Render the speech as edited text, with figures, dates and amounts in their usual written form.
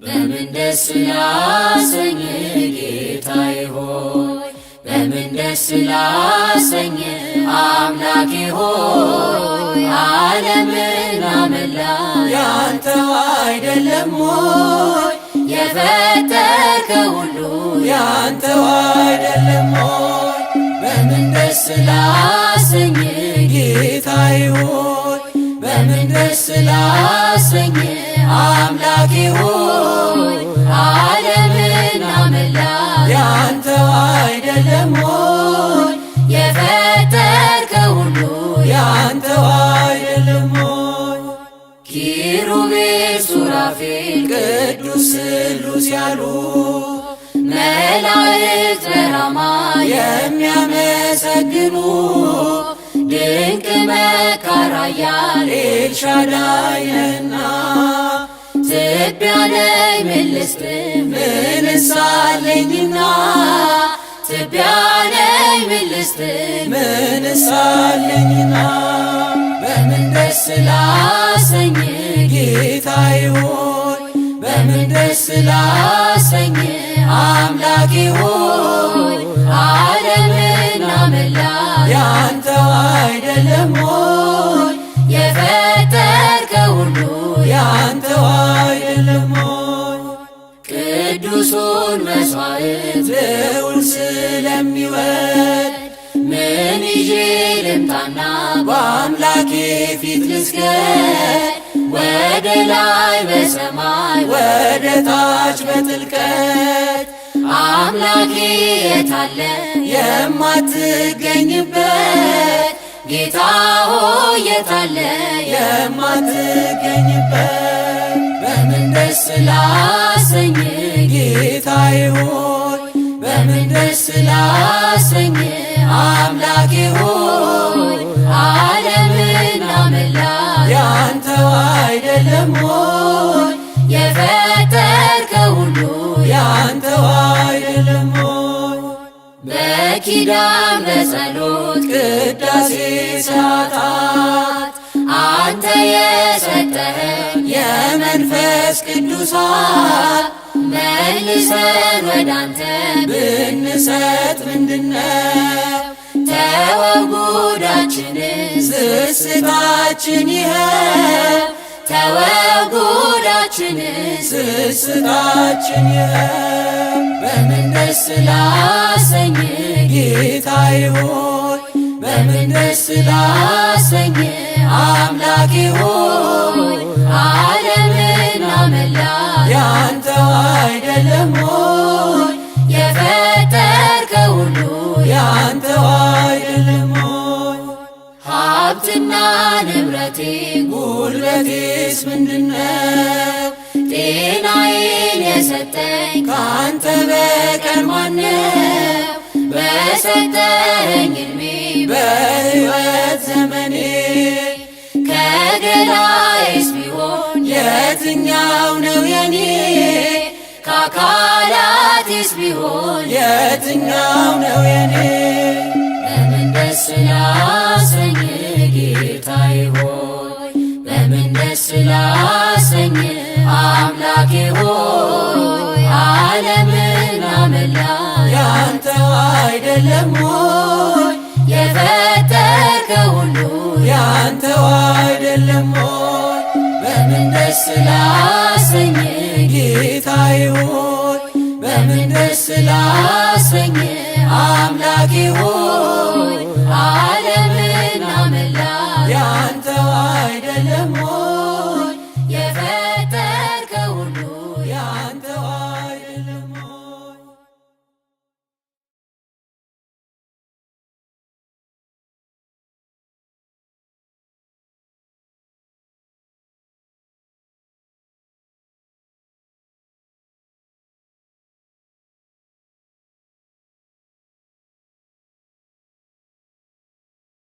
በምን ደስ ላሰኝ ጌታዬ ሆይ በምን ደስ ላሰኝ አምላኬ ሆይ ዓለምን አመላ ያንተው አይደለም ሆይ የፈጠርከው ሁሉ ያንተው አይደለም ሆይ በምን ደስ ላሰኝ ጌታዬ ሆይ በምን ደስ ላሰኝ አምላኬ ሆይ ዓለምን አመላ ያንተው አይደለም ሆይ የፈጠርከው ሁሉ ያንተው አይደለም ሆይ ኪሩቤል ሱራፌል ቅዱስ ስሉስ ያሉ መላእክት በራማ የሚያመሰግኑ ድንቅ መካር ኃያል ኤልሻዳይ ነህና ትቢያ ነኝ ምን ልስጥ ምንስ አለኝና ትቢያ ነኝ ምን ልስጥ ምንስ አለኝና በምን ደስ ላሰኝ ጌታዬ ሆይ በምን ደስ ላሰኝ አምላኬ ሆይ ዓለምን አመላ ያንተው አይደለም ሆይ የፈጠርከው ሁሉ ያንተው አይደለም ሆይ ቅዱሱን መሥዋዕት ልዑል ስለሚወድ ምን ይዤ ልምጣና በአምላኬ ፊት ልስገድ ወደ ላይ በሰማይ ወደ ታች በጥልቀት አምላኬ የታለ የማትገኝበት ጌታ ሆይ የታለ የማትገኝበት በምን ደስ ላሰኝ ጌታዬ ሆይ በምን ደስ ላሰኝ አምላኬ ሆይ ዓለምን አመላ ያንተው አይደለም ሆይ የፈጠርከው ሁሉ ያንተው አይደለም ሆይ በኪዳን በጸሎት ቅዳሴ ሰዓታት አንተ የሰጠኸን የመንፈስ ቅዱሳት መልሰን ወዳንተ ብንሰጥ ምንድነው ተወው ጉዳችንን ስስታችን ይኸው ተወው ጉዳችንን ስስታችን ይኸው በምን ደስ ላሰኝ ጌታዬ ሆይ በምን ደስ ላሰኝ አምላኬ ሆይ ዓለምን አመላ ያንተው አይደለም ሆይ የፈጠርከው ሁሉ ያንተው አይደለም ሆይ ሀብትና ንብረቴ ጉልበቴስ ምንድነው ጤናዬን የሰጠኝ ካንተ በቀር ማነው በሰጠኸኝ ዕድሜ በሕይወት ዘመኔ ከገላዬስ ቢሆን የትኛው ነው የኔ ከአካላቴስ ቢሆን የትኛው ነው የኔ በምን ደስ ላሰኝ ጌታዬ ሆይ በምን ደስ ላሰኝ አምላኬ ሆይ ዓለምን አመላ ያንተው አይደለም ሆይ የፈጠርከው ሁሉ ያንተው አይደለም ሆይ በምን ደስ ላሰኝ